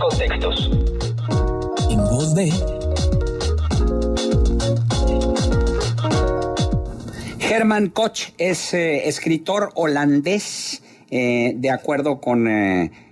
Contextos. En voz de Herman Koch es escritor holandés, de acuerdo con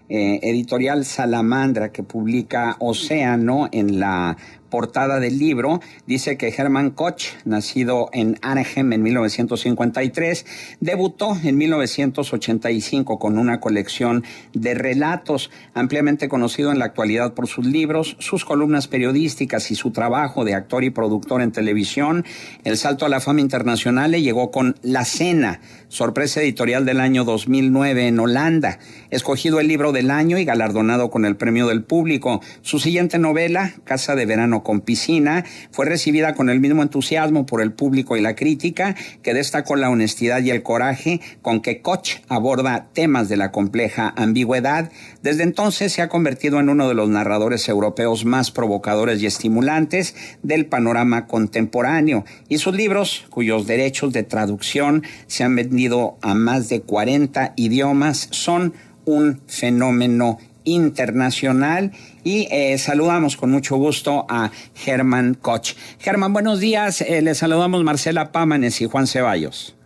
Editorial Salamandra, que publica Océano en la portada del libro. Dice que Herman Koch, nacido en Arnhem en 1953, debutó en 1985 con una colección de relatos, ampliamente conocido en la actualidad por sus libros, sus columnas periodísticas y su trabajo de actor y productor en televisión. El salto a la fama internacional le llegó con La Cena, sorpresa editorial del año 2009 en Holanda, escogido el libro del año y galardonado con el premio del público. Su siguiente novela, Casa de Verano con Piscina, fue recibida con el mismo entusiasmo por el público y la crítica, que destacó la honestidad y el coraje con que Koch aborda temas de la compleja ambigüedad. Desde entonces se ha convertido en uno de los narradores europeos más provocadores y estimulantes del panorama contemporáneo, y sus libros, cuyos derechos de traducción se han vendido a más de 40 idiomas, son un fenómeno internacional. Y saludamos con mucho gusto a Herman Koch. Herman, buenos días. Les saludamos Marcela Pámanes y Juan Ceballos.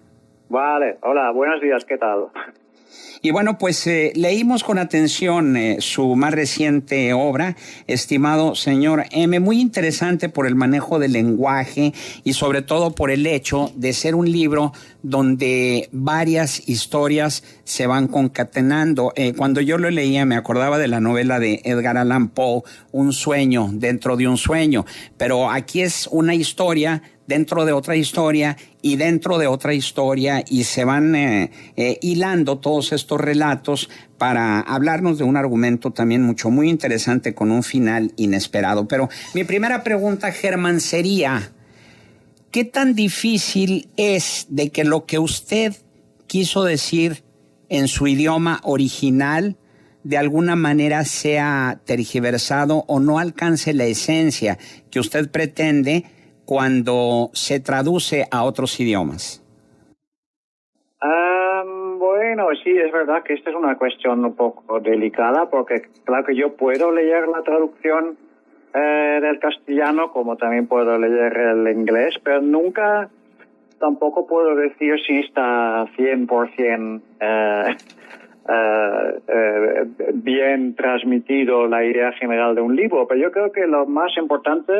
Vale, hola, buenos días, ¿qué tal? Y bueno, pues leímos con atención su más reciente obra, estimado señor M, muy interesante por el manejo del lenguaje y sobre todo por el hecho de ser un libro donde varias historias se van concatenando. Cuando yo lo leía me acordaba de la novela de Edgar Allan Poe, Un sueño dentro de un sueño, pero aquí es una historia dentro de otra historia y dentro de otra historia, y se van hilando todos estos relatos para hablarnos de un argumento también muy interesante con un final inesperado. Pero mi primera pregunta, Herman, sería: ¿qué tan difícil es de que lo que usted quiso decir en su idioma original de alguna manera sea tergiversado o no alcance la esencia que usted pretende cuando se traduce a otros idiomas? Bueno, sí, es verdad que esta es una cuestión un poco delicada, porque claro que yo puedo leer la traducción del castellano como también puedo leer el inglés, pero nunca tampoco puedo decir si está 100% bien transmitido la idea general de un libro. Pero yo creo que lo más importante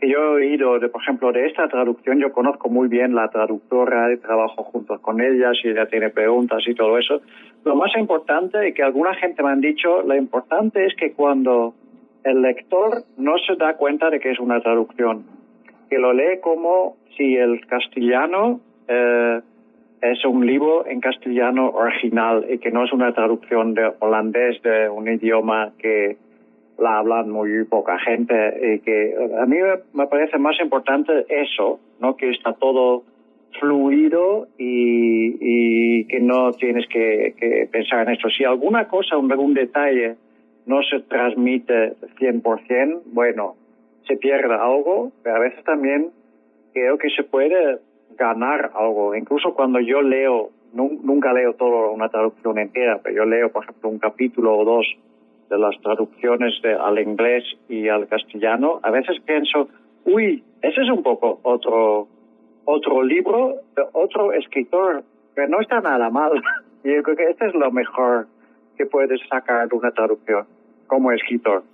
que yo he oído, por ejemplo, de esta traducción, yo conozco muy bien la traductora y trabajo junto con ella, si ella tiene preguntas y todo eso. Lo más importante, y que alguna gente me han dicho, lo importante es que cuando el lector no se da cuenta de que es una traducción, que lo lee como si el castellano es un libro en castellano original y que no es una traducción de holandés de un idioma que la hablan muy poca gente, y que a mí me parece más importante eso, ¿no? Que está todo fluido y que no tienes que pensar en esto. Si alguna cosa, algún detalle no se transmite 100%, bueno, se pierde algo, pero a veces también creo que se puede ganar algo. Incluso cuando yo leo, nunca leo toda una traducción entera, pero yo leo, por ejemplo, un capítulo o dos de las traducciones al inglés y al castellano, a veces pienso, ese es un poco otro libro de otro escritor, pero no está nada mal. Y yo creo que este es lo mejor que puedes sacar de una traducción como escritor.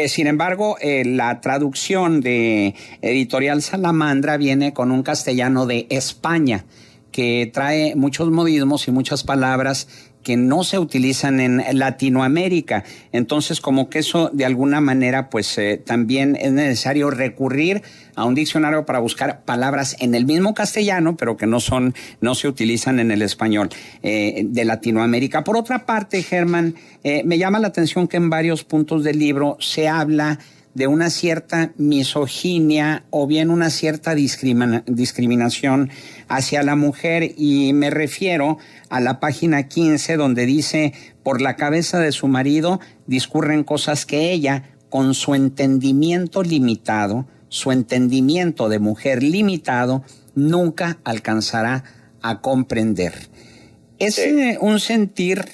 Sin embargo, la traducción de Editorial Salamandra viene con un castellano de España, que trae muchos modismos y muchas palabras que no se utilizan en Latinoamérica. Entonces, como que eso de alguna manera, pues también es necesario recurrir a un diccionario para buscar palabras en el mismo castellano, pero que no se utilizan en el español de Latinoamérica. Por otra parte, Herman, me llama la atención que en varios puntos del libro se habla de una cierta misoginia o bien una cierta discriminación hacia la mujer, y me refiero a la página 15, donde dice: por la cabeza de su marido discurren cosas que ella, con su entendimiento limitado, su entendimiento de mujer limitado, nunca alcanzará a comprender. ¿Es un sentir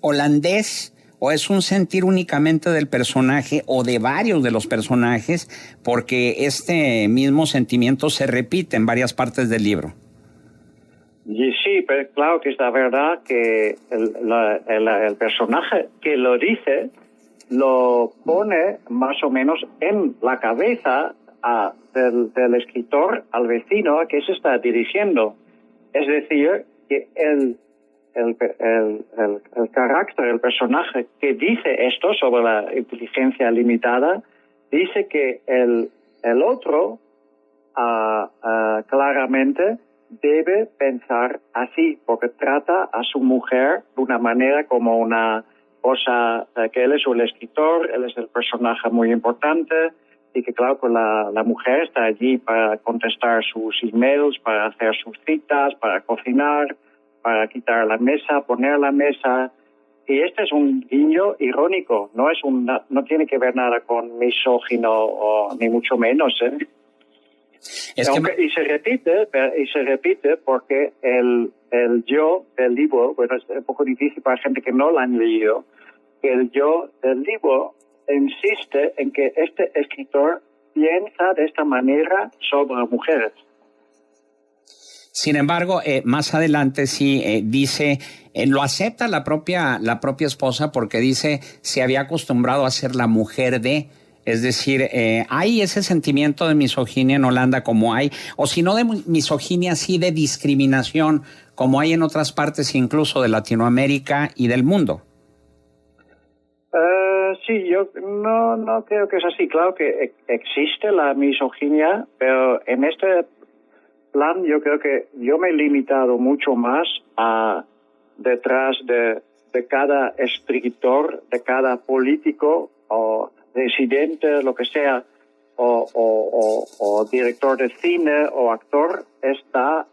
holandés o es un sentir únicamente del personaje o de varios de los personajes, porque este mismo sentimiento se repite en varias partes del libro? Y sí, pero claro que es la verdad que el personaje que lo dice lo pone más o menos en la cabeza del escritor al vecino a que se está dirigiendo. Es decir, que el carácter, el personaje que dice esto sobre la inteligencia limitada, dice que el otro claramente debe pensar así, porque trata a su mujer de una manera como una cosa, que él es el escritor, él es el personaje muy importante, y que claro, pues la mujer está allí para contestar sus emails, para hacer sus citas, para cocinar, para quitar la mesa, poner la mesa. Y este es un guiño irónico, no tiene que ver nada con misógino ni mucho menos, ¿eh? Y se repite porque el yo del libro, bueno, es un poco difícil para gente que no lo han leído, que el yo del libro insiste en que este escritor piensa de esta manera sobre mujeres. Sin embargo, más adelante sí dice, lo acepta la propia esposa, porque dice se había acostumbrado a ser la mujer de, es decir, hay ese sentimiento de misoginia en Holanda como hay, o si no de misoginia, sí de discriminación como hay en otras partes incluso de Latinoamérica y del mundo. Sí, yo no creo que es así. Claro que existe la misoginia, pero en este plan yo creo que yo me he limitado mucho más a detrás de cada escritor, de cada político o residente, lo que sea, o director de cine o actor,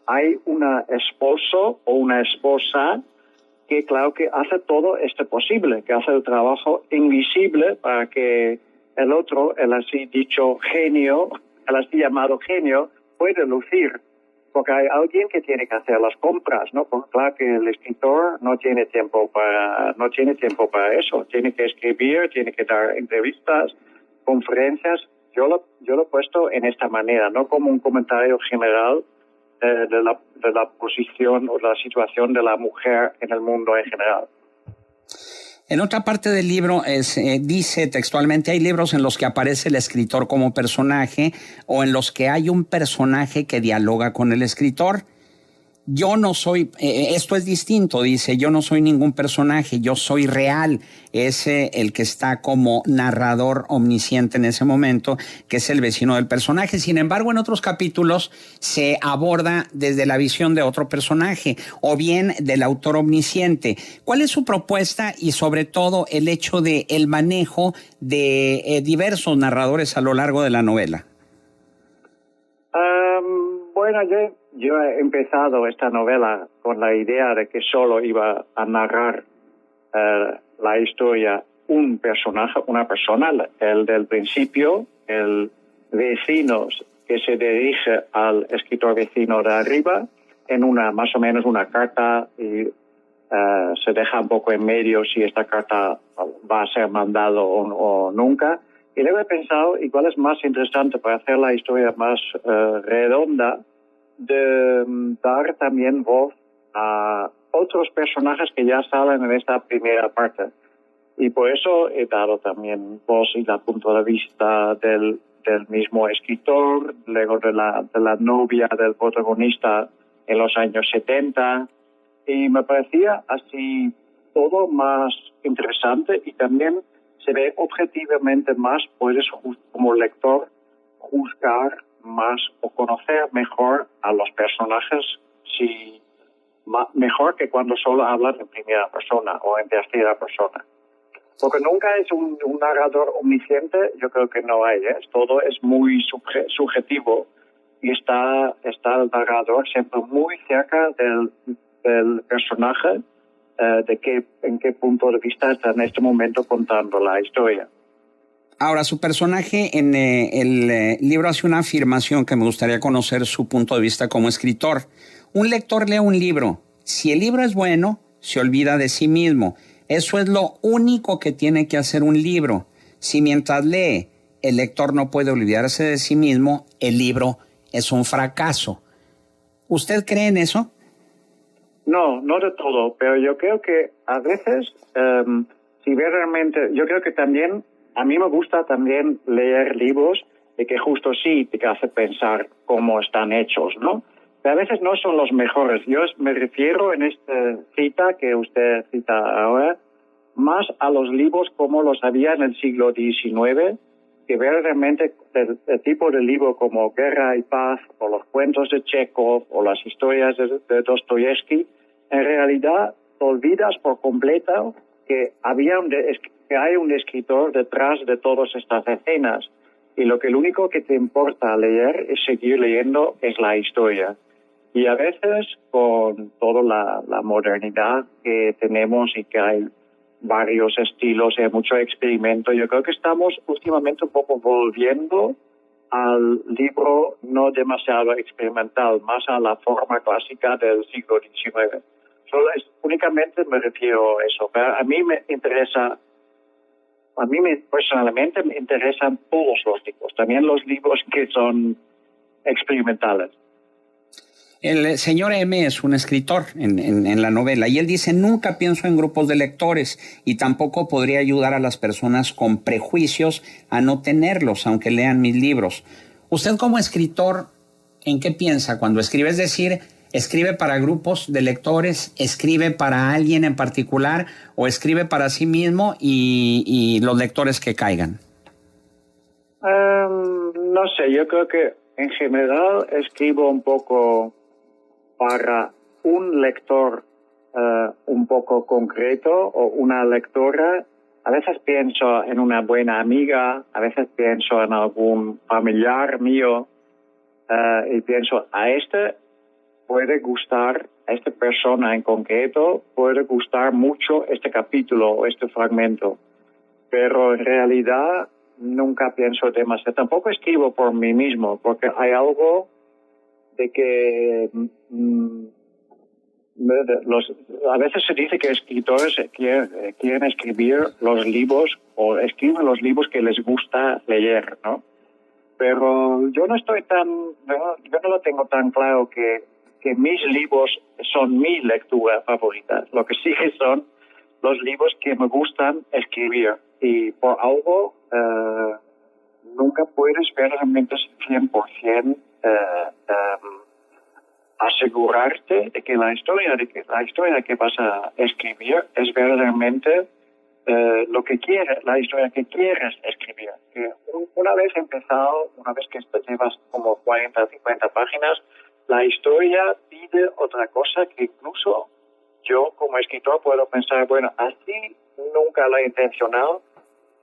hay una esposo o una esposa que claro que hace todo esto posible, que hace el trabajo invisible para que el otro, el así dicho genio, el así llamado genio, puede lucir. Porque hay alguien que tiene que hacer las compras, ¿no? Porque claro que el escritor no tiene tiempo para eso. Tiene que escribir, tiene que dar entrevistas, conferencias. Yo lo he puesto en esta manera, no como un comentario general de la posición o la situación de la mujer en el mundo en general. En otra parte del libro dice textualmente, hay libros en los que aparece el escritor como personaje o en los que hay un personaje que dialoga con el escritor. Yo no soy, esto es distinto, dice, yo no soy ningún personaje, yo soy real, es el que está como narrador omnisciente en ese momento, que es el vecino del personaje. Sin embargo, en otros capítulos se aborda desde la visión de otro personaje o bien del autor omnisciente. ¿Cuál es su propuesta y sobre todo el hecho de el manejo de diversos narradores a lo largo de la novela? Bueno, yo he empezado esta novela con la idea de que solo iba a narrar la historia un personaje, una persona, el del principio, el vecino que se dirige al escritor vecino de arriba, en más o menos una carta, y se deja un poco en medio si esta carta va a ser mandado o nunca. Y luego he pensado, igual es más interesante para hacer la historia más redonda, de dar también voz a otros personajes que ya salen en esta primera parte. Y por eso he dado también voz y el punto de vista del mismo escritor, luego de la novia del protagonista en los años 70. Y me parecía así todo más interesante y también se ve objetivamente más, puedes como lector juzgar más o conocer mejor a los personajes, mejor que cuando solo hablan en primera persona o en tercera persona. Porque nunca es un narrador omnisciente, yo creo que no hay, ¿eh? Todo es muy subjetivo y está el narrador siempre muy cerca del personaje, en qué punto de vista está en este momento contando la historia. Ahora, su personaje en el libro hace una afirmación que me gustaría conocer su punto de vista como escritor. Un lector lee un libro. Si el libro es bueno, se olvida de sí mismo. Eso es lo único que tiene que hacer un libro. Si mientras lee el lector no puede olvidarse de sí mismo, el libro es un fracaso. ¿Usted cree en eso? No, no de todo, pero yo creo que a veces, si ve realmente, yo creo que también, a mí me gusta también leer libros de que justo sí te hace pensar cómo están hechos, ¿no? Pero a veces no son los mejores. Yo me refiero en esta cita que usted cita ahora, más a los libros como los había en el siglo XIX, que ver realmente el tipo de libro como Guerra y Paz, o los cuentos de Chekhov, o las historias de Dostoyevsky, en realidad te olvidas por completo que hay un escritor detrás de todas estas escenas. Y lo único que te importa leer es seguir leyendo es la historia. Y a veces con toda la modernidad que tenemos y que hay varios estilos y hay mucho experimento, yo creo que estamos últimamente un poco volviendo al libro no demasiado experimental, más a la forma clásica del siglo XIX. Únicamente me refiero a eso. Pero personalmente me interesan todos los libros, también los libros que son experimentales. El señor M es un escritor en la novela y él dice, nunca pienso en grupos de lectores y tampoco podría ayudar a las personas con prejuicios a no tenerlos, aunque lean mis libros. Usted como escritor, ¿en qué piensa cuando escribe? Es decir, ¿escribe para grupos de lectores, escribe para alguien en particular o escribe para sí mismo y los lectores que caigan? No sé, yo creo que en general escribo un poco para un lector un poco concreto o una lectora. A veces pienso en una buena amiga, a veces pienso en algún familiar mío y pienso, a esta persona en concreto puede gustar mucho este capítulo o este fragmento. Pero en realidad nunca pienso demasiado. Tampoco escribo por mí mismo, porque hay algo de que a veces se dice que escritores quieren escribir los libros o escriben los libros que les gusta leer, ¿no? Pero yo no lo tengo tan claro que mis libros son mi lectura favorita. Lo que sí son los libros que me gustan escribir. Y por algo nunca puedes realmente 100% asegurarte de que la historia que vas a escribir es verdaderamente lo que quieres, la historia que quieres escribir. Que una vez empezado, una vez que llevas como 40 o 50 páginas, la historia pide otra cosa que incluso yo como escritor puedo pensar, bueno, así nunca lo he intencionado,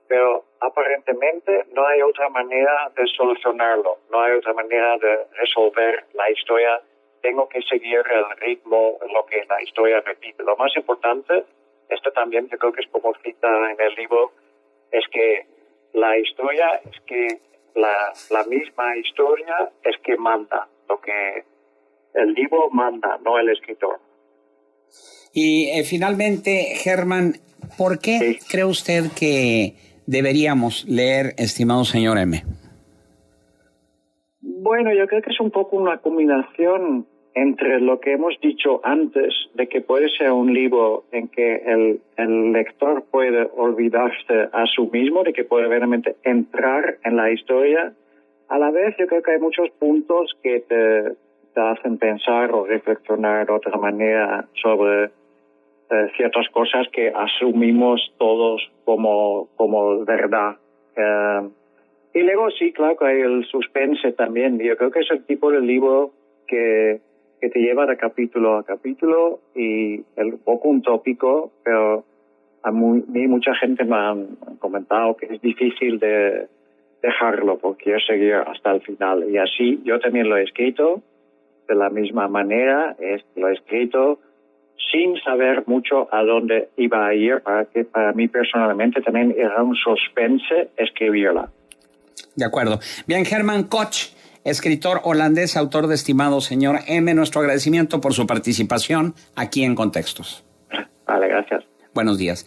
pero aparentemente no hay otra manera de solucionarlo, no hay otra manera de resolver la historia. Tengo que seguir el ritmo, lo que la historia me pide. Lo más importante, esto también yo creo que es como cita en el libro, es que la historia, es que la misma historia es que manda, lo que el libro manda, no el escritor. Y finalmente, Germán, ¿por qué cree usted que deberíamos leer, estimado señor M? Bueno, yo creo que es un poco una combinación entre lo que hemos dicho antes, de que puede ser un libro en que el lector puede olvidarse a sí mismo, de que puede realmente entrar en la historia. A la vez, yo creo que hay muchos puntos que te hacen pensar o reflexionar de otra manera sobre ciertas cosas que asumimos todos como verdad. Y luego sí, claro que hay el suspense también. Yo creo que es el tipo de libro que te lleva de capítulo a capítulo y un poco un tópico, pero a mí mucha gente me han comentado que es difícil de dejarlo porque quiero seguir hasta el final. Y así yo también lo he escrito de la misma manera, lo he escrito sin saber mucho a dónde iba a ir, que para mí personalmente también era un suspense escribirla. De acuerdo. Bien, Germán Koch, escritor holandés, autor de Estimado Señor M, nuestro agradecimiento por su participación aquí en Contextos. Vale, gracias. Buenos días.